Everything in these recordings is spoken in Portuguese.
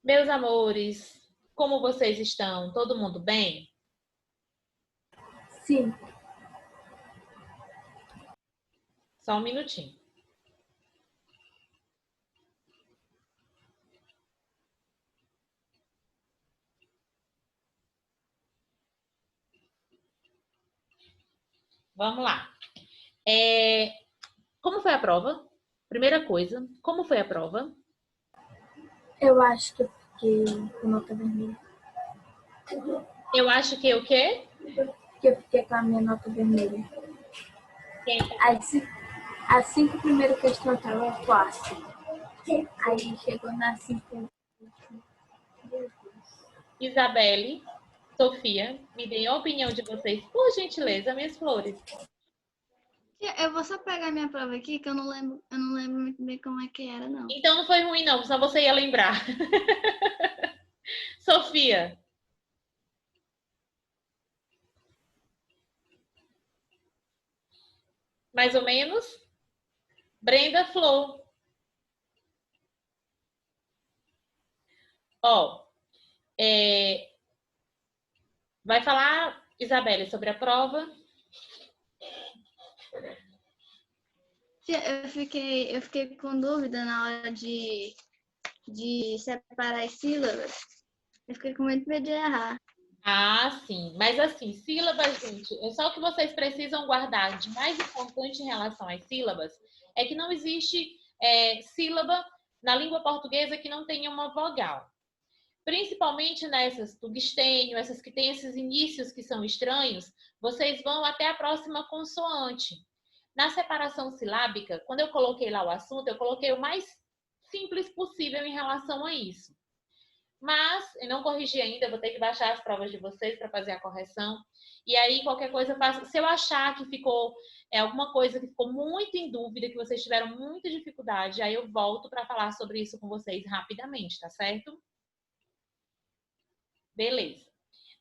Meus amores, como vocês estão? Todo mundo bem? Sim, Só um minutinho. Vamos lá. Como foi a prova? Primeira coisa, como foi a prova? eu acho que eu fiquei com nota vermelha. Eu acho que o quê? Que eu fiquei com a minha nota vermelha. Quem tá? Assim que o primeiro questão estava fácil. Aí chegou na 5. Isabelle, Sofia, me deem a opinião de vocês, por gentileza, minhas flores. Eu vou só pegar minha prova aqui, que eu não lembro muito bem como é que era, não. Então não foi ruim, não, só você ia lembrar. Sofia, mais ou menos. Brenda, Flor. Ó, vai falar, Isabelle, sobre a prova. Eu fiquei com dúvida na hora de separar as sílabas. Eu fiquei com muito medo de errar. Ah, sim. Mas assim, sílabas, gente, é só o que vocês precisam guardar de mais importante em relação às sílabas é que não existe sílaba na língua portuguesa que não tenha uma vogal. Principalmente nessas tungstênio, essas que têm esses inícios que são estranhos, vocês vão até a próxima consoante. Na separação silábica, quando eu coloquei lá o assunto, eu coloquei o mais simples possível em relação a isso. Mas eu não corrigi ainda, vou ter que baixar as provas de vocês para fazer a correção. E aí, qualquer coisa eu faço. Se eu achar que ficou alguma coisa que ficou muito em dúvida, que vocês tiveram muita dificuldade, aí eu volto para falar sobre isso com vocês rapidamente, tá certo? Beleza.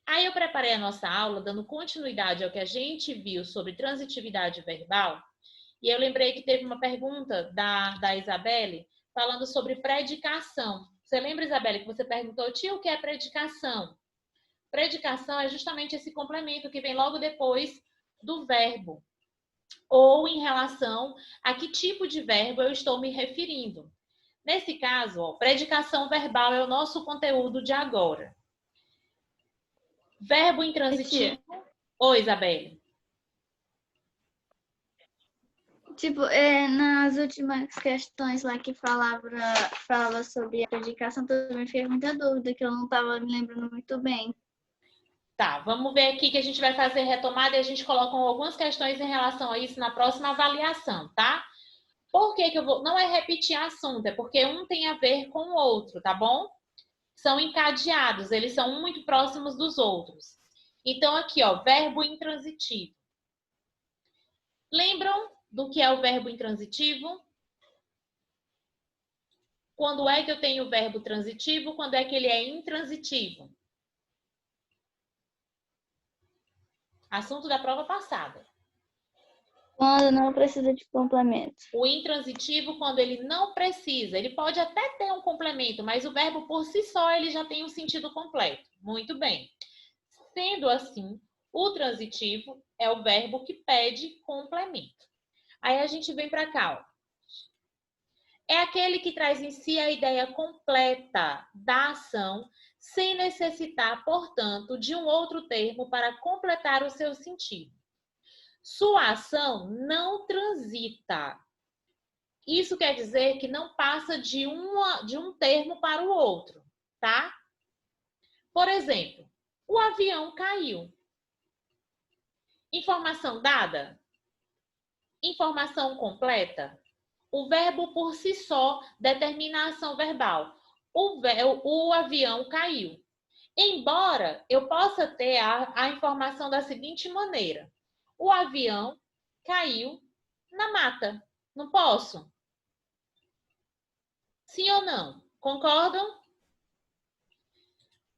Aí eu preparei a nossa aula dando continuidade ao que a gente viu sobre transitividade verbal. E eu lembrei que teve uma pergunta da Isabelle falando sobre predicação. Você lembra, Isabelle, que você perguntou, tia, o que é predicação? Predicação é justamente esse complemento que vem logo depois do verbo, ou em relação a que tipo de verbo eu estou me referindo. Nesse caso, ó, predicação verbal é o nosso conteúdo de agora. Verbo intransitivo. Oi, Isabelle. Tipo, nas últimas questões lá que falava sobre a predicação, também fiquei com muita dúvida, que eu não estava me lembrando muito bem. Tá, vamos ver aqui que a gente vai fazer retomada e a gente coloca algumas questões em relação a isso na próxima avaliação, tá? Por que eu vou. Não é repetir assunto, é porque um tem a ver com o outro, tá bom? São encadeados, eles são muito próximos dos outros. Então, aqui, ó, verbo intransitivo. Lembram do que é o verbo intransitivo? Quando é que eu tenho o verbo transitivo? Quando é que ele é intransitivo? Assunto da prova passada. Quando não precisa de complemento. O intransitivo, quando ele não precisa, ele pode até ter um complemento, mas o verbo por si só ele já tem um sentido completo. Muito bem. Sendo assim, o transitivo é o verbo que pede complemento. Aí a gente vem para cá, ó. É aquele que traz em si a ideia completa da ação, sem necessitar, portanto, de um outro termo para completar o seu sentido. Sua ação não transita. Isso quer dizer que não passa de um termo para o outro, tá? Por exemplo, o avião caiu. Informação dada? Informação completa? O verbo por si só determina a ação verbal. O avião caiu. Embora eu possa ter a informação da seguinte maneira: o avião caiu na mata. Não posso? Sim ou não? Concordam?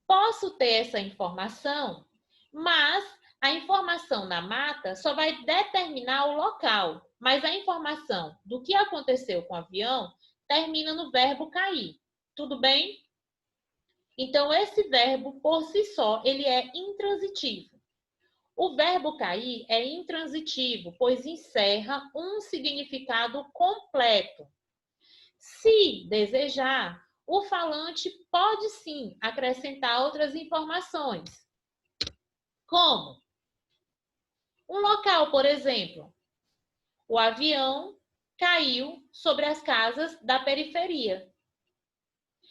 Posso ter essa informação, mas a informação na mata só vai determinar o local, mas a informação do que aconteceu com o avião termina no verbo cair. Tudo bem? Então, esse verbo, por si só, ele é intransitivo. O verbo cair é intransitivo, pois encerra um significado completo. Se desejar, o falante pode sim acrescentar outras informações. Como? Um local, por exemplo. O avião caiu sobre as casas da periferia.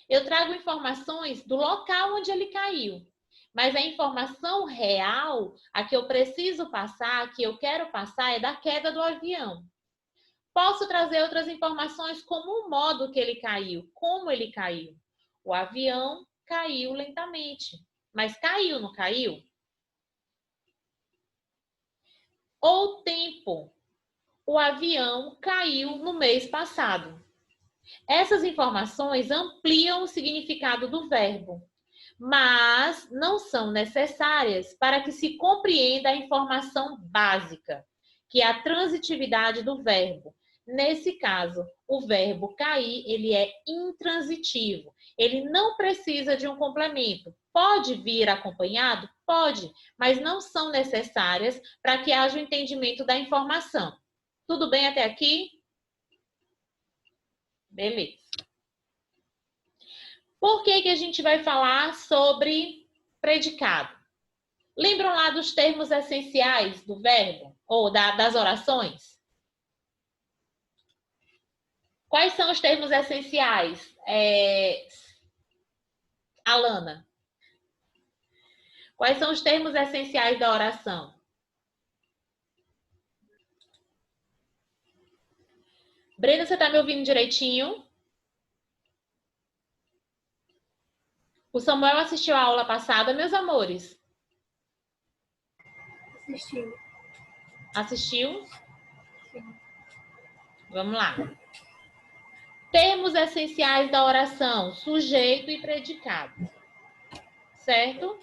Eu trago informações do local onde ele caiu. Mas a informação real, a que eu preciso passar, a que eu quero passar, é da queda do avião. Posso trazer outras informações como o modo que ele caiu, como ele caiu. O avião caiu lentamente. Mas caiu, não caiu? Ou tempo. O avião caiu no mês passado. Essas informações ampliam o significado do verbo, mas não são necessárias para que se compreenda a informação básica, que é a transitividade do verbo. Nesse caso, o verbo cair, ele é intransitivo. Ele não precisa de um complemento. Pode vir acompanhado? Pode, mas não são necessárias para que haja o entendimento da informação. Tudo bem até aqui? Beleza. Por que a gente vai falar sobre predicado? Lembram lá dos termos essenciais do verbo? Ou das orações? Quais são os termos essenciais, Alana? Quais são os termos essenciais da oração? Brenda, você está me ouvindo direitinho? O Samuel assistiu a aula passada, meus amores? Assistiu. Assistiu? Sim. Vamos lá. Termos essenciais da oração: sujeito e predicado. Certo?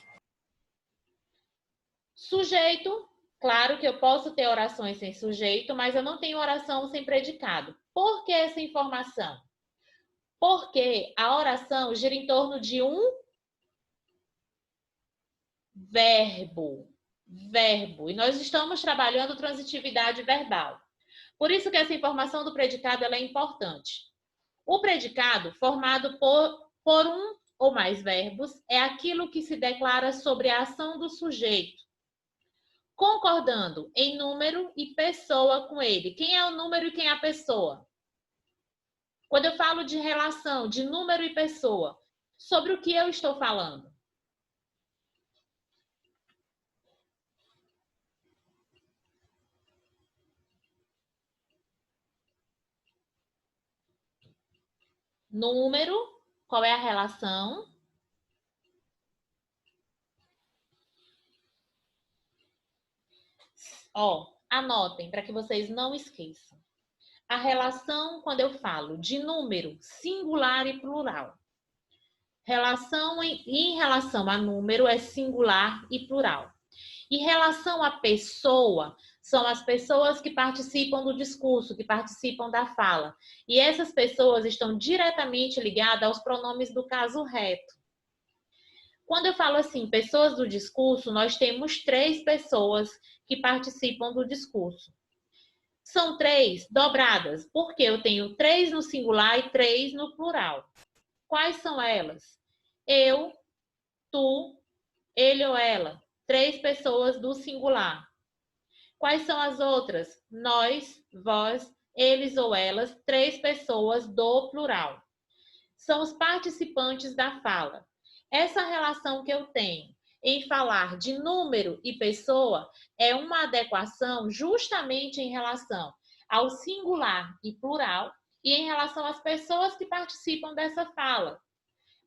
Sujeito, claro que eu posso ter orações sem sujeito, mas eu não tenho oração sem predicado. Por que essa informação? Porque a oração gira em torno de um verbo. Verbo. E nós estamos trabalhando transitividade verbal. Por isso que essa informação do predicado ela é importante. O predicado, formado por um ou mais verbos, é aquilo que se declara sobre a ação do sujeito, concordando em número e pessoa com ele. Quem é o número e quem é a pessoa? Quando eu falo de relação de número e pessoa, sobre o que eu estou falando? Número, qual é a relação? Ó, anotem para que vocês não esqueçam. A relação, quando eu falo de número, singular e plural. Em relação a número é singular e plural. Em relação à pessoa, são as pessoas que participam do discurso, que participam da fala. E essas pessoas estão diretamente ligadas aos pronomes do caso reto. Quando eu falo assim, pessoas do discurso, nós temos 3 pessoas que participam do discurso. São 3 dobradas, porque eu tenho 3 no singular e 3 no plural. Quais são elas? Eu, tu, ele ou ela. 3 pessoas do singular. Quais são as outras? Nós, vós, eles ou elas. 3 pessoas do plural. São os participantes da fala. Essa relação que eu tenho em falar de número e pessoa é uma adequação justamente em relação ao singular e plural e em relação às pessoas que participam dessa fala.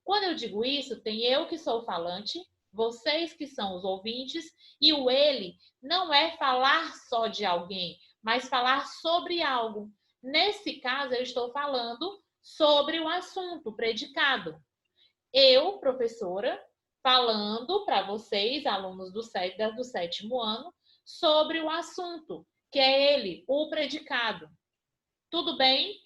Quando eu digo isso, tem eu que sou o falante, vocês que são os ouvintes, e o ele não é falar só de alguém, mas falar sobre algo. Nesse caso, eu estou falando sobre o assunto, predicado. Eu, professora, falando para vocês, alunos do 7º ano, sobre o assunto, que é ele, o predicado. Tudo bem?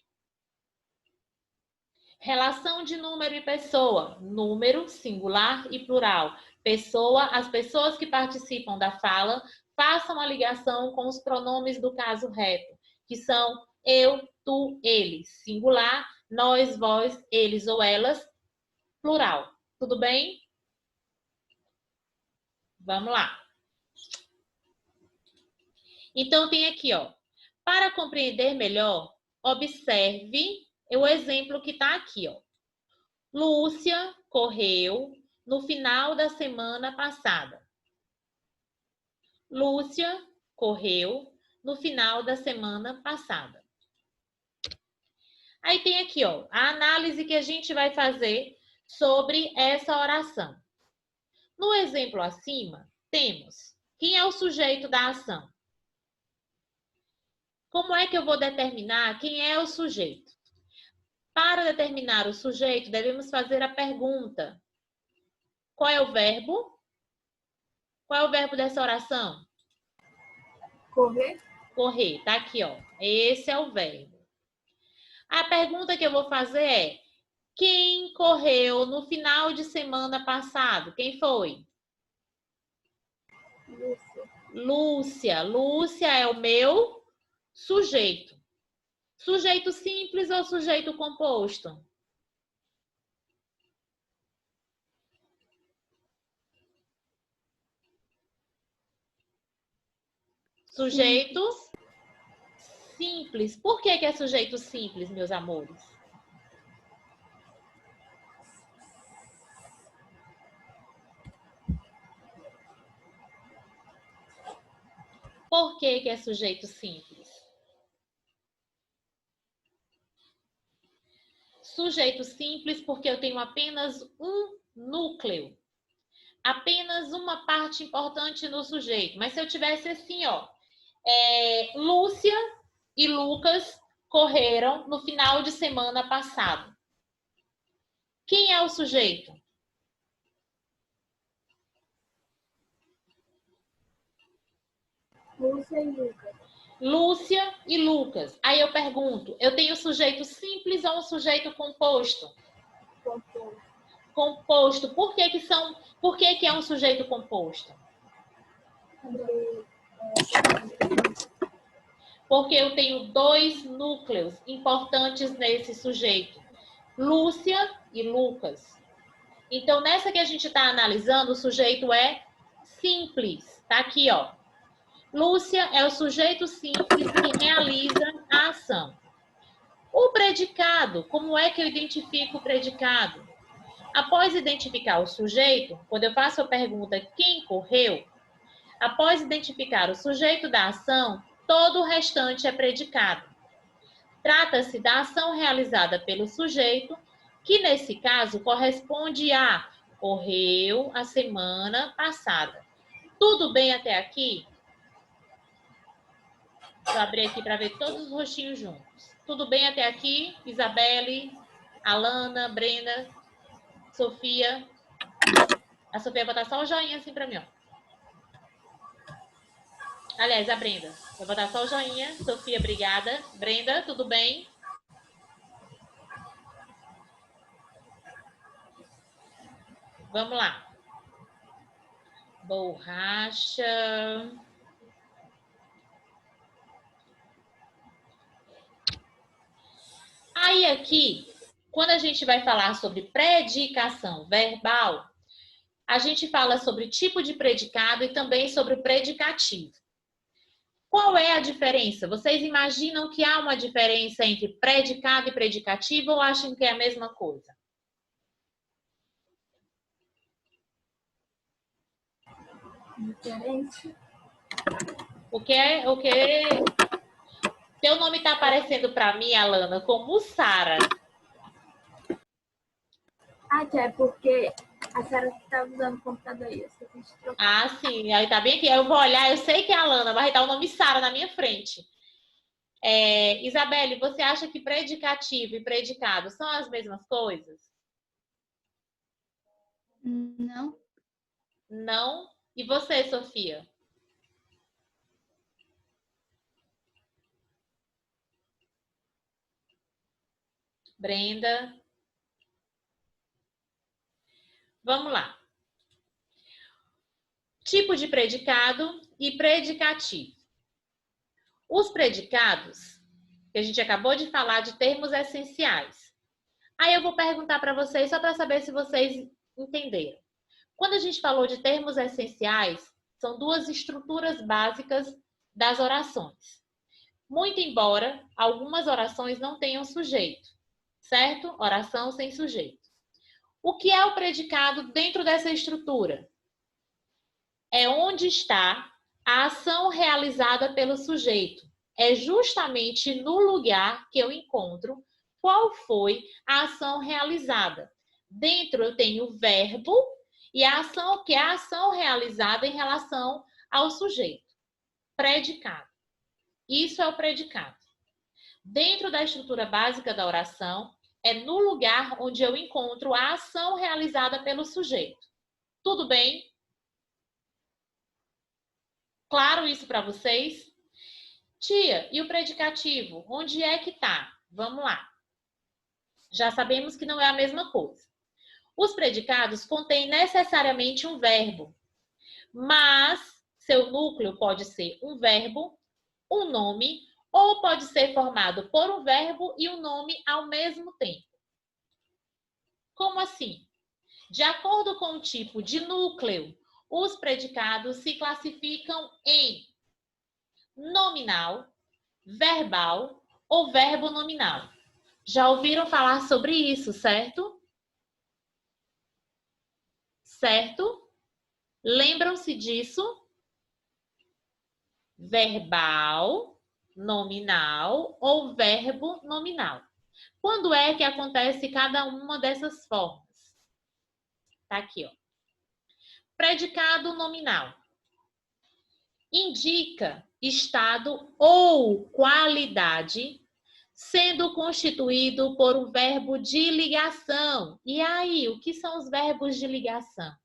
Relação de número e pessoa. Número, singular e plural. Pessoa, as pessoas que participam da fala façam a ligação com os pronomes do caso reto, que são eu, tu, eles. Singular, nós, vós, eles ou elas. Plural. Tudo bem? Vamos lá. Então, tem aqui, ó. Para compreender melhor, observe o exemplo que está aqui, ó. Lúcia correu no final da semana passada. Lúcia correu no final da semana passada. Aí tem aqui, ó, a análise que a gente vai fazer sobre essa oração. No exemplo acima, temos quem é o sujeito da ação. Como é que eu vou determinar quem é o sujeito? Para determinar o sujeito, devemos fazer a pergunta: qual é o verbo? Qual é o verbo dessa oração? Correr. Correr, tá aqui, ó. Esse é o verbo. A pergunta que eu vou fazer é: quem correu no final de semana passado? Quem foi? Lúcia. Lúcia. Lúcia é o meu sujeito. Sujeito simples ou sujeito composto? Sujeito simples. Por que é sujeito simples, meus amores? Por que é sujeito simples? Sujeito simples porque eu tenho apenas um núcleo. Apenas uma parte importante no sujeito. Mas se eu tivesse assim, ó. Lúcia e Lucas correram no final de semana passado. Quem é o sujeito? Lúcia e Lucas. Lúcia e Lucas. Aí eu pergunto, eu tenho sujeito simples ou um sujeito composto? Composto. Composto. Por que é um sujeito composto? Porque eu tenho dois núcleos importantes nesse sujeito. Lúcia e Lucas. Então, nessa que a gente está analisando, o sujeito é simples. Tá aqui, ó. Lúcia é o sujeito simples que realiza a ação. O predicado, como é que eu identifico o predicado? Após identificar o sujeito, quando eu faço a pergunta quem correu, após identificar o sujeito da ação, todo o restante é predicado. Trata-se da ação realizada pelo sujeito, que nesse caso corresponde a correu a semana passada. Tudo bem até aqui? Vou abrir aqui para ver todos os rostinhos juntos. Tudo bem até aqui? Isabelle, Alana, Brenda, Sofia. A Sofia vai botar só o joinha assim para mim, ó. Aliás, a Brenda. Vou botar só o joinha. Sofia, obrigada. Brenda, tudo bem? Vamos lá. Borracha. Aí aqui, quando a gente vai falar sobre predicação verbal, a gente fala sobre tipo de predicado e também sobre predicativo. Qual é a diferença? Vocês imaginam que há uma diferença entre predicado e predicativo ou acham que é a mesma coisa? Diferente. O que Seu nome está aparecendo para mim, Alana, como Sara. Que é porque a Sara estava usando o computador aí. Ah, sim. Aí tá bem aqui. Eu vou olhar, eu sei que é a Alana, mas tá o nome Sara na minha frente. Isabelle, você acha que predicativo e predicado são as mesmas coisas? Não. Não? E você, Sofia? Brenda? Vamos lá. Tipo de predicado e predicativo. Os predicados, que a gente acabou de falar de termos essenciais. Aí eu vou perguntar para vocês, só para saber se vocês entenderam. Quando a gente falou de termos essenciais, são duas estruturas básicas das orações. Muito embora algumas orações não tenham sujeito, certo? Oração sem sujeito. O que é o predicado dentro dessa estrutura? É onde está a ação realizada pelo sujeito. É justamente no lugar que eu encontro qual foi a ação realizada. Dentro eu tenho o verbo e a ação, que é a ação realizada em relação ao sujeito. Predicado. Isso é o predicado. Dentro da estrutura básica da oração, é no lugar onde eu encontro a ação realizada pelo sujeito. Tudo bem? Claro isso para vocês? Tia, e o predicativo? Onde é que está? Vamos lá. Já sabemos que não é a mesma coisa. Os predicados contêm necessariamente um verbo, mas seu núcleo pode ser um verbo, um nome, ou pode ser formado por um verbo e um nome ao mesmo tempo. Como assim? De acordo com o tipo de núcleo, os predicados se classificam em nominal, verbal ou verbo nominal. Já ouviram falar sobre isso, certo? Certo? Lembram-se disso? Verbal, nominal ou verbo nominal. Quando é que acontece cada uma dessas formas? Tá aqui, ó. Predicado nominal. Indica estado ou qualidade, sendo constituído por um verbo de ligação. E aí, o que são os verbos de ligação?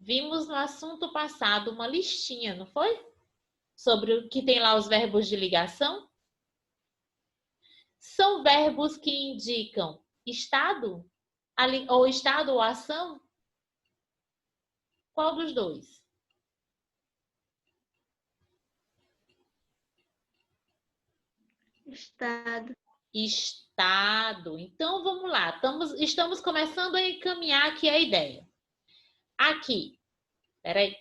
Vimos no assunto passado uma listinha, não foi? Sobre o que tem lá os verbos de ligação. São verbos que indicam estado ou estado ou ação? Qual dos dois? Estado. Estado. Então, vamos lá. Estamos começando a encaminhar aqui a ideia. Aqui. Peraí.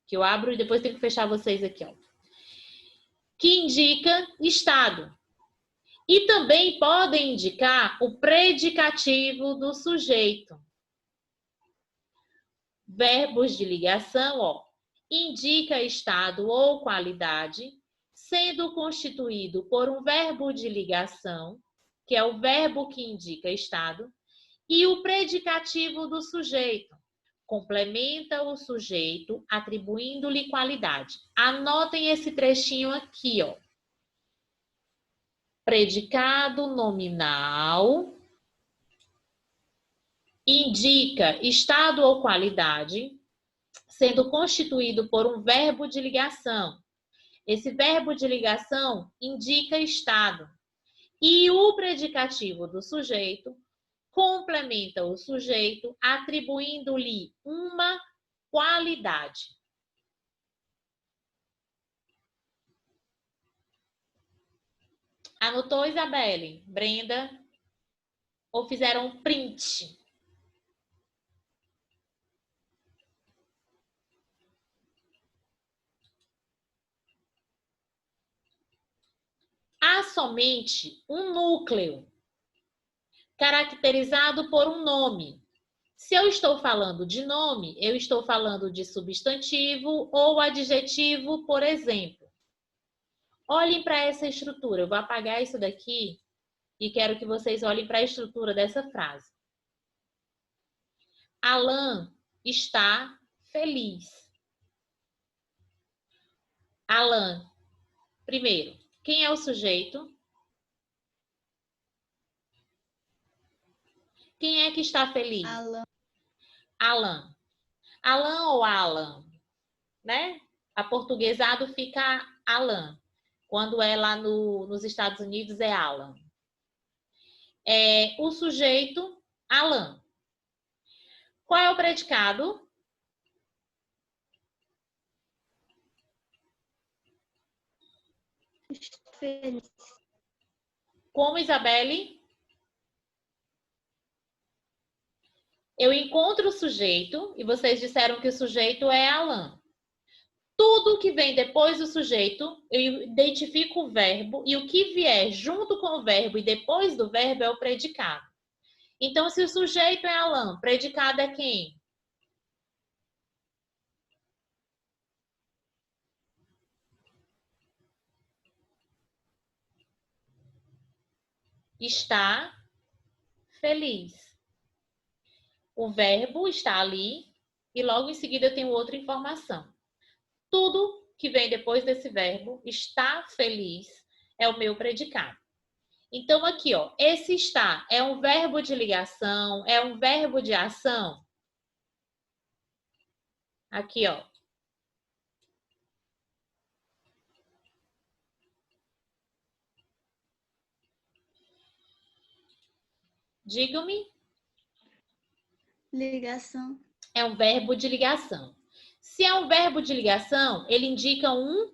Que eu abro e depois tenho que fechar vocês aqui, ó. Que indica estado. E também podem indicar o predicativo do sujeito. Verbos de ligação, ó. Indica estado ou qualidade, sendo constituído por um verbo de ligação, que é o verbo que indica estado, e o predicativo do sujeito. Complementa o sujeito, atribuindo-lhe qualidade. Anotem esse trechinho aqui, ó. Predicado nominal indica estado ou qualidade, sendo constituído por um verbo de ligação. Esse verbo de ligação indica estado. E o predicativo do sujeito complementa o sujeito, atribuindo-lhe uma qualidade. Anotou, Isabelle? Brenda? Ou fizeram um print? Há somente um núcleo, caracterizado por um nome. Se eu estou falando de nome, eu estou falando de substantivo ou adjetivo, por exemplo. Olhem para essa estrutura. Eu vou apagar isso daqui e quero que vocês olhem para a estrutura dessa frase. Alan está feliz. Alan, primeiro, quem é o sujeito? Quem é que está feliz? Alan. Alan. Alan ou Alan, né? Aportuguesado fica Alan. Quando é lá nos Estados Unidos é Alan. o sujeito Alan. Qual é o predicado? Feliz. Como, Isabelle? Eu encontro o sujeito e vocês disseram que o sujeito é Alan. Tudo que vem depois do sujeito, eu identifico o verbo e o que vier junto com o verbo e depois do verbo é o predicado. Então, se o sujeito é Alan, predicado é quem? Está feliz. O verbo está ali e logo em seguida eu tenho outra informação. Tudo que vem depois desse verbo, está feliz, é o meu predicado. Então, aqui, ó, esse está é um verbo de ligação, é um verbo de ação. Aqui, ó. Digam-me. Ligação. É um verbo de ligação. Se é um verbo de ligação, ele indica um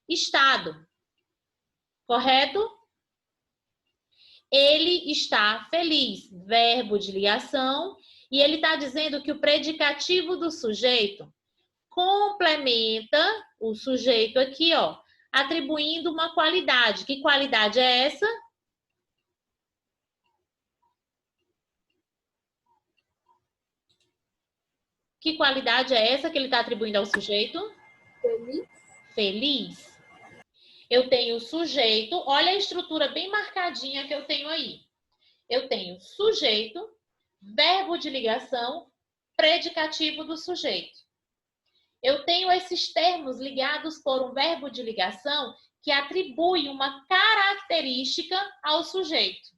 estado. Correto? Ele está feliz. Verbo de ligação. E ele está dizendo que o predicativo do sujeito complementa o sujeito aqui, ó, atribuindo uma qualidade. Que qualidade é essa? Que qualidade é essa que ele está atribuindo ao sujeito? Feliz. Feliz. Eu tenho o sujeito, olha a estrutura bem marcadinha que eu tenho aí. Eu tenho sujeito, verbo de ligação, predicativo do sujeito. Eu tenho esses termos ligados por um verbo de ligação que atribui uma característica ao sujeito.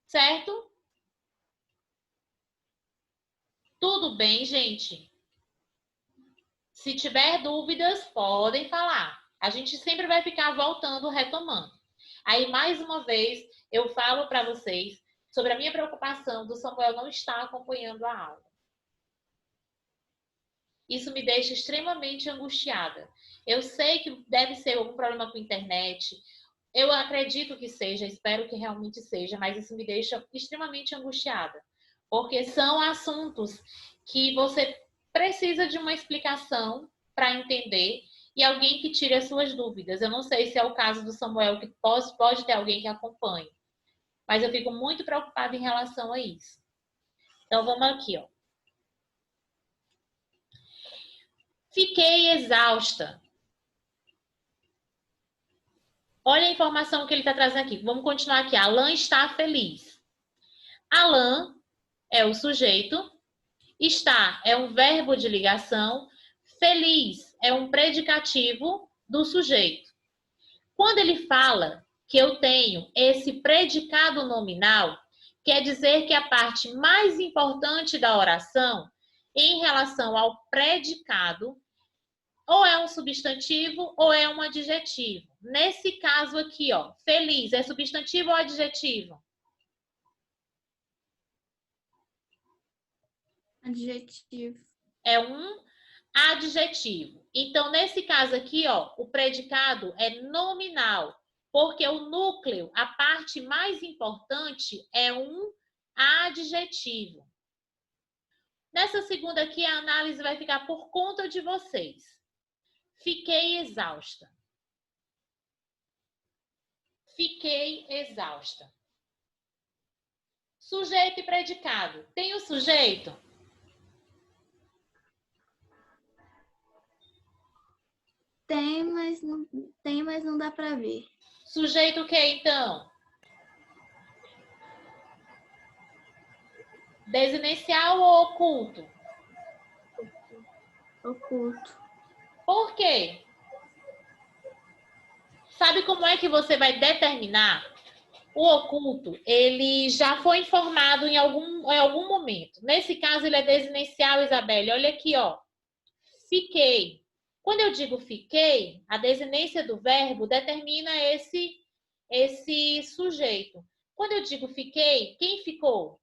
Certo? Tudo bem, gente? Se tiver dúvidas, podem falar. A gente sempre vai ficar voltando, retomando. Aí, mais uma vez, eu falo para vocês sobre a minha preocupação do Samuel não estar acompanhando a aula. Isso me deixa extremamente angustiada. Eu sei que deve ser algum problema com a internet. Eu acredito que seja, espero que realmente seja, mas isso me deixa extremamente angustiada. Porque são assuntos que você precisa de uma explicação para entender e alguém que tire as suas dúvidas. Eu não sei se é o caso do Samuel, que pode ter alguém que acompanhe. Mas eu fico muito preocupada em relação a isso. Então, vamos aqui, ó. Fiquei exausta. Olha a informação que ele está trazendo aqui. Vamos continuar aqui. Alan está feliz. Alan é o sujeito. Está é um verbo de ligação. Feliz é um predicativo do sujeito. Quando ele fala que eu tenho esse predicado nominal, quer dizer que a parte mais importante da oração, em relação ao predicado, ou é um substantivo ou é um adjetivo. Nesse caso aqui, ó, feliz, é substantivo ou adjetivo? Adjetivo. É um adjetivo. Então, nesse caso aqui, ó, o predicado é nominal, porque o núcleo, a parte mais importante, é um adjetivo. Nessa segunda aqui, a análise vai ficar por conta de vocês. Fiquei exausta. Fiquei exausta. Sujeito e predicado. Tem o sujeito? Tem, mas não dá para ver. Sujeito o que, então? Desinencial ou oculto? Oculto. Por quê? Sabe como é que você vai determinar? O oculto, ele já foi informado em algum momento. Nesse caso, ele é desinencial, Isabelle. Olha aqui, ó. Fiquei. Quando eu digo fiquei, a desinência do verbo determina esse sujeito. Quando eu digo fiquei, quem ficou?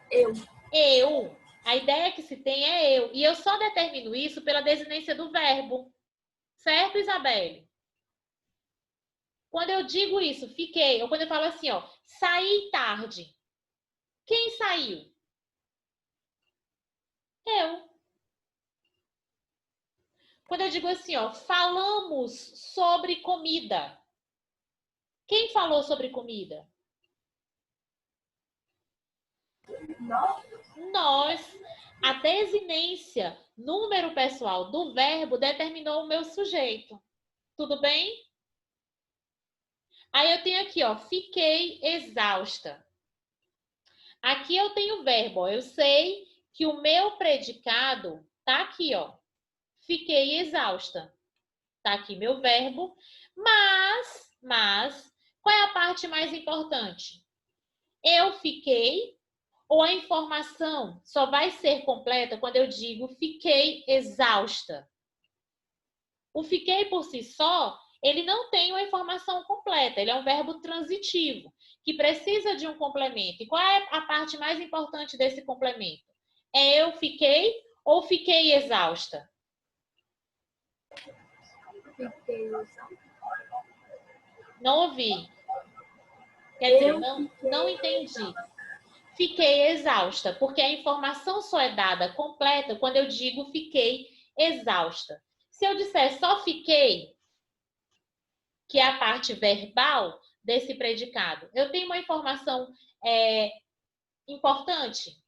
Eu. Eu. A ideia que se tem é eu. E eu só determino isso pela desinência do verbo. Certo, Isabelle? Quando eu digo isso, fiquei, ou quando eu falo assim, ó, saí tarde. Quem saiu? Eu. Quando eu digo assim, ó, falamos sobre comida. Quem falou sobre comida? Nós. A desinência, número pessoal do verbo determinou o meu sujeito. Tudo bem? Aí eu tenho aqui, ó, fiquei exausta. Aqui eu tenho o verbo, ó, eu sei que o meu predicado tá aqui, ó. Fiquei exausta. Tá aqui meu verbo, mas, qual é a parte mais importante? Eu fiquei, ou a informação só vai ser completa quando eu digo fiquei exausta? O fiquei por si só, ele não tem uma informação completa, ele é um verbo transitivo, que precisa de um complemento. E qual é a parte mais importante desse complemento? É eu fiquei ou fiquei exausta? Fiquei exausta. Não ouvi. Quer dizer, não entendi. Fiquei exausta, porque a informação só é dada completa quando eu digo fiquei exausta. Se eu disser só fiquei, que é a parte verbal desse predicado, eu tenho uma informação importante?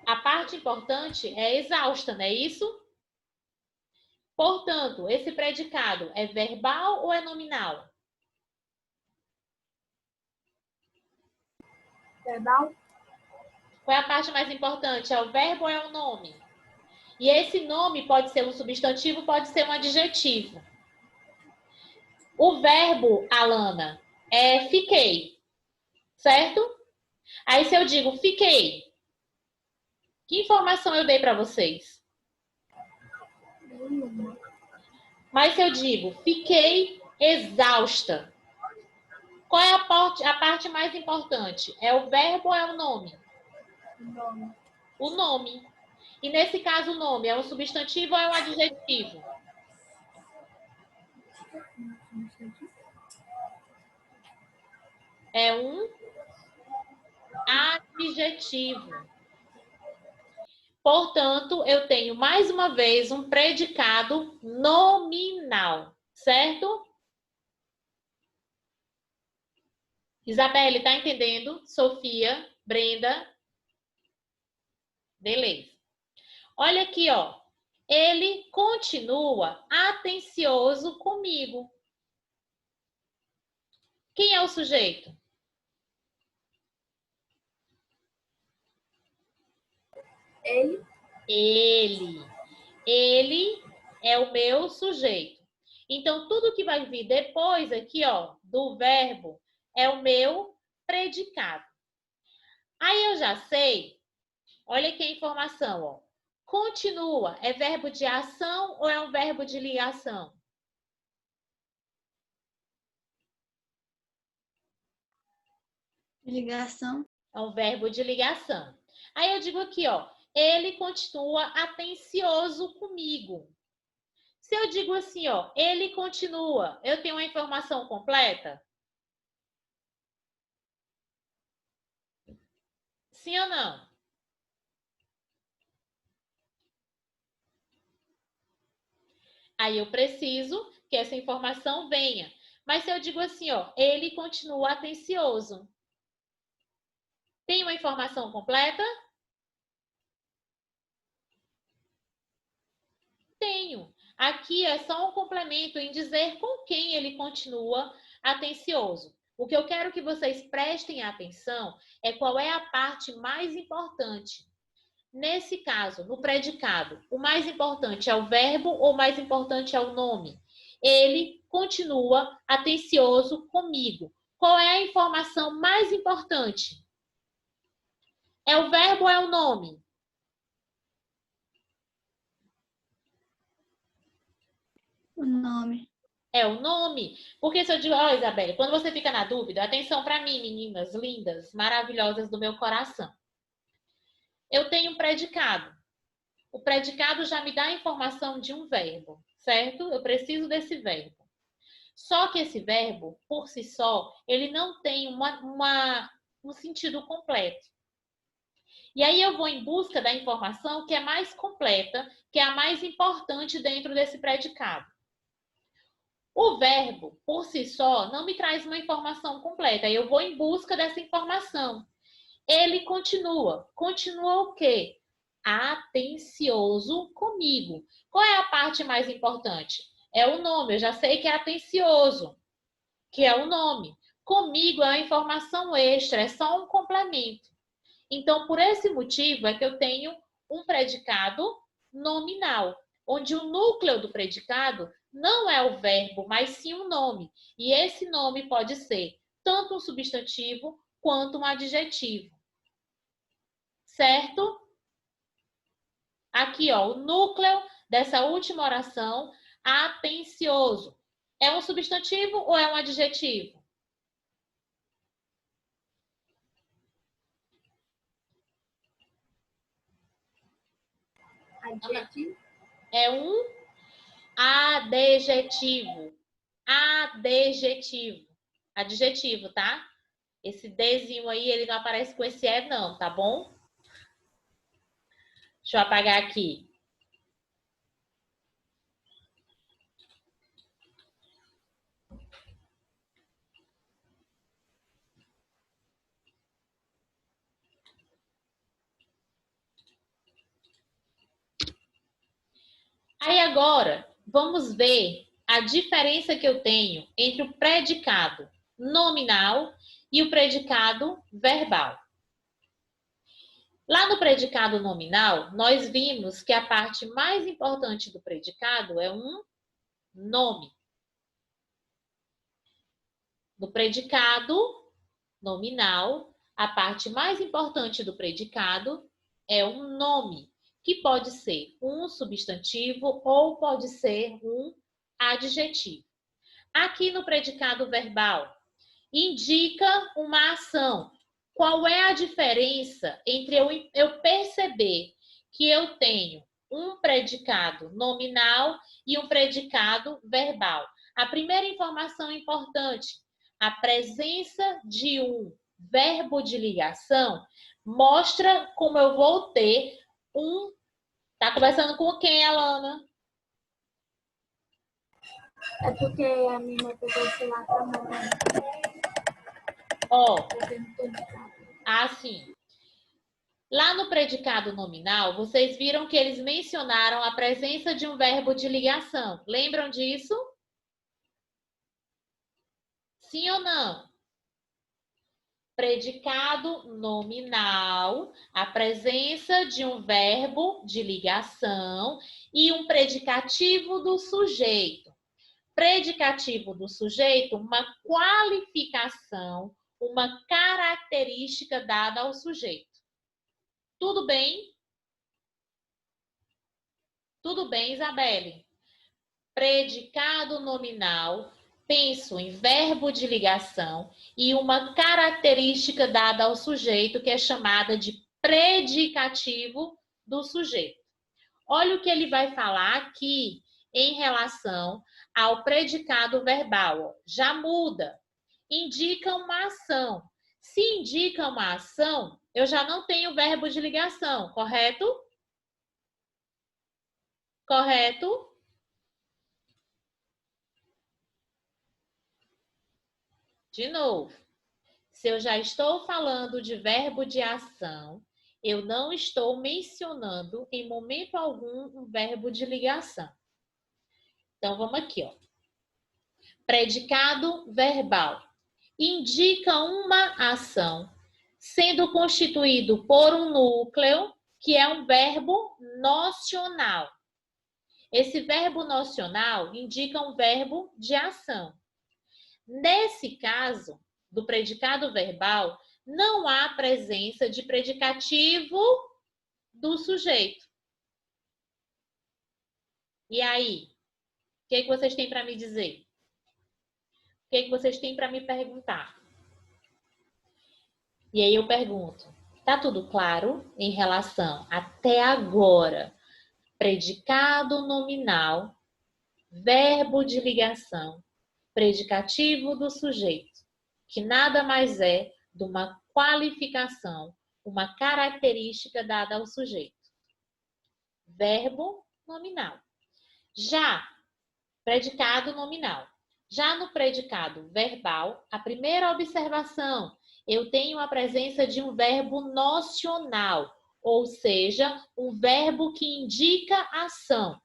A parte importante é exausta, não é isso? Portanto, esse predicado é verbal ou é nominal? Verbal? Qual é a parte mais importante? É o verbo ou é o nome? E esse nome pode ser um substantivo, pode ser um adjetivo. O verbo, Alana, é fiquei, certo? Aí se eu digo fiquei, que informação eu dei para vocês? Mas se eu digo fiquei exausta, qual é a parte mais importante? É o verbo ou é o nome? Nome. O nome. E nesse caso o nome é um substantivo ou é um adjetivo? É um adjetivo. Portanto, eu tenho mais uma vez um predicado nominal, certo? Isabelle, tá entendendo? Sofia, Brenda? Beleza. Olha aqui, ó. Ele continua atencioso comigo. Quem é o sujeito? Ele. Ele é o meu sujeito. Então, tudo que vai vir depois aqui, ó, do verbo, é o meu predicado. Aí eu já sei, olha aqui a informação, ó. Continua, é verbo de ação ou é um verbo de ligação? Ligação. É um verbo de ligação. Aí eu digo aqui, ó, ele continua atencioso comigo. Se eu digo assim, ó, ele continua, eu tenho uma informação completa? Sim ou não? Aí eu preciso que essa informação venha. Mas se eu digo assim, ó, ele continua atencioso, tem uma informação completa? Tenho. Aqui é só um complemento em dizer com quem ele continua atencioso. O que eu quero que vocês prestem atenção é qual é a parte mais importante. Nesse caso, no predicado, o mais importante é o verbo ou o mais importante é o nome? Ele continua atencioso comigo. Qual é a informação mais importante? É o verbo ou é o nome? O nome. É o nome. Porque se eu digo, ó, Isabelle, quando você fica na dúvida, atenção para mim, meninas lindas, maravilhosas do meu coração. Eu tenho um predicado. O predicado já me dá a informação de um verbo, certo? Eu preciso desse verbo. Só que esse verbo, por si só, ele não tem um sentido completo. E aí eu vou em busca da informação que é mais completa, que é a mais importante dentro desse predicado. O verbo, por si só, não me traz uma informação completa. Eu vou em busca dessa informação. Ele continua. Continua o quê? Atencioso comigo. Qual é a parte mais importante? É o nome. Eu já sei que é atencioso, que é o nome. Comigo é uma informação extra, é só um complemento. Então, por esse motivo é que eu tenho um predicado nominal, onde o núcleo do predicado não é o verbo, mas sim um nome. E esse nome pode ser tanto um substantivo quanto um adjetivo. Certo? Aqui, ó, o núcleo dessa última oração, atencioso. É um substantivo ou é um adjetivo? Adjetivo. É um adjetivo. Adjetivo. Adjetivo, tá? Esse Dzinho aí, ele não aparece com esse E não, tá bom? Deixa eu apagar aqui. Aí agora, vamos ver a diferença que eu tenho entre o predicado nominal e o predicado verbal. Lá no predicado nominal, nós vimos que a parte mais importante do predicado é um nome. No predicado nominal, a parte mais importante do predicado é um nome, que pode ser um substantivo ou pode ser um adjetivo. Aqui no predicado verbal, indica uma ação. Qual é a diferença entre eu perceber que eu tenho um predicado nominal e um predicado verbal? A primeira informação importante, a presença de um verbo de ligação mostra como eu vou ter um... Tá conversando com quem, Alana? É porque a minha irmã pegou o celular pra mãe. Ó, assim. Lá no predicado nominal, vocês viram que eles mencionaram a presença de um verbo de ligação. Lembram disso? Sim ou não? Predicado nominal, a presença de um verbo de ligação e um predicativo do sujeito. Predicativo do sujeito, uma qualificação, uma característica dada ao sujeito. Tudo bem? Tudo bem, Isabelle? Predicado nominal, penso em verbo de ligação e uma característica dada ao sujeito que é chamada de predicativo do sujeito. Olha o que ele vai falar aqui em relação ao predicado verbal. Já muda. Indica uma ação. Se indica uma ação, eu já não tenho verbo de ligação, correto? Correto? De novo, se eu já estou falando de verbo de ação, eu não estou mencionando em momento algum um verbo de ligação. Então, vamos aqui, ó. Predicado verbal. Indica uma ação, sendo constituído por um núcleo, que é um verbo nocional. Esse verbo nocional indica um verbo de ação. Nesse caso, do predicado verbal, não há presença de predicativo do sujeito. E aí? O que vocês têm para me dizer? O que é que vocês têm para me perguntar? E aí eu pergunto, tá tudo claro em relação até agora? Predicado nominal, verbo de ligação, predicativo do sujeito, que nada mais é de uma qualificação, uma característica dada ao sujeito. Verbo nominal. Já predicado nominal. Já no predicado verbal, a primeira observação, eu tenho a presença de um verbo nocional, ou seja, um verbo que indica ação.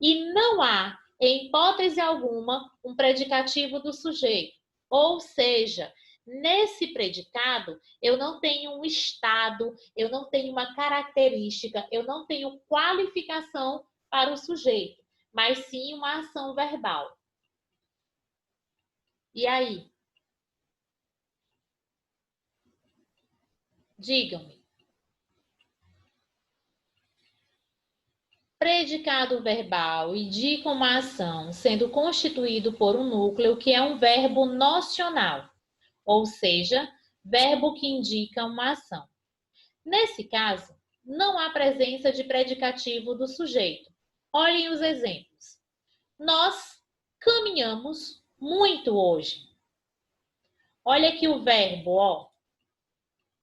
E não há, em hipótese alguma, um predicativo do sujeito. Ou seja, nesse predicado, eu não tenho um estado, eu não tenho uma característica, eu não tenho qualificação para o sujeito, mas sim uma ação verbal. E aí? Digam-me. Predicado verbal indica uma ação sendo constituído por um núcleo que é um verbo nocional, ou seja, verbo que indica uma ação. Nesse caso, não há presença de predicativo do sujeito. Olhem os exemplos. Nós caminhamos muito hoje. Olha aqui o verbo, ó.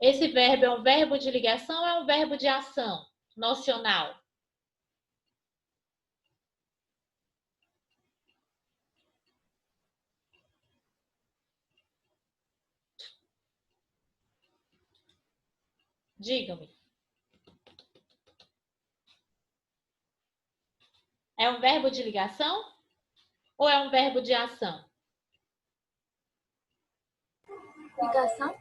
Esse verbo é um verbo de ligação ou é um verbo de ação nocional? Digam-me. É um verbo de ligação ou é um verbo de ação? Ligação?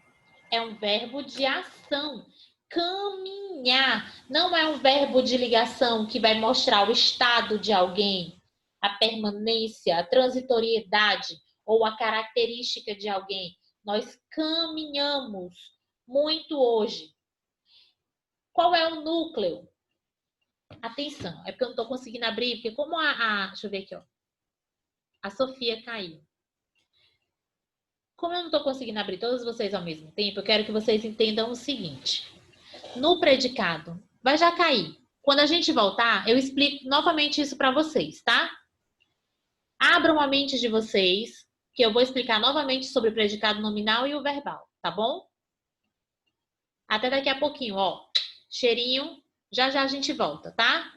É um verbo de ação. Caminhar não é um verbo de ligação que vai mostrar o estado de alguém, a permanência, a transitoriedade ou a característica de alguém. Nós caminhamos muito hoje. Qual é o núcleo? Atenção, é porque eu não estou conseguindo abrir, porque como deixa eu ver aqui, ó. A Sofia caiu. Como eu não estou conseguindo abrir todos vocês ao mesmo tempo, eu quero que vocês entendam o seguinte. No predicado, vai já cair. Quando a gente voltar, eu explico novamente isso para vocês, tá? Abram a mente de vocês, que eu vou explicar novamente sobre o predicado nominal e o verbal, tá bom? Até daqui a pouquinho, ó. Cheirinho, já já a gente volta, tá?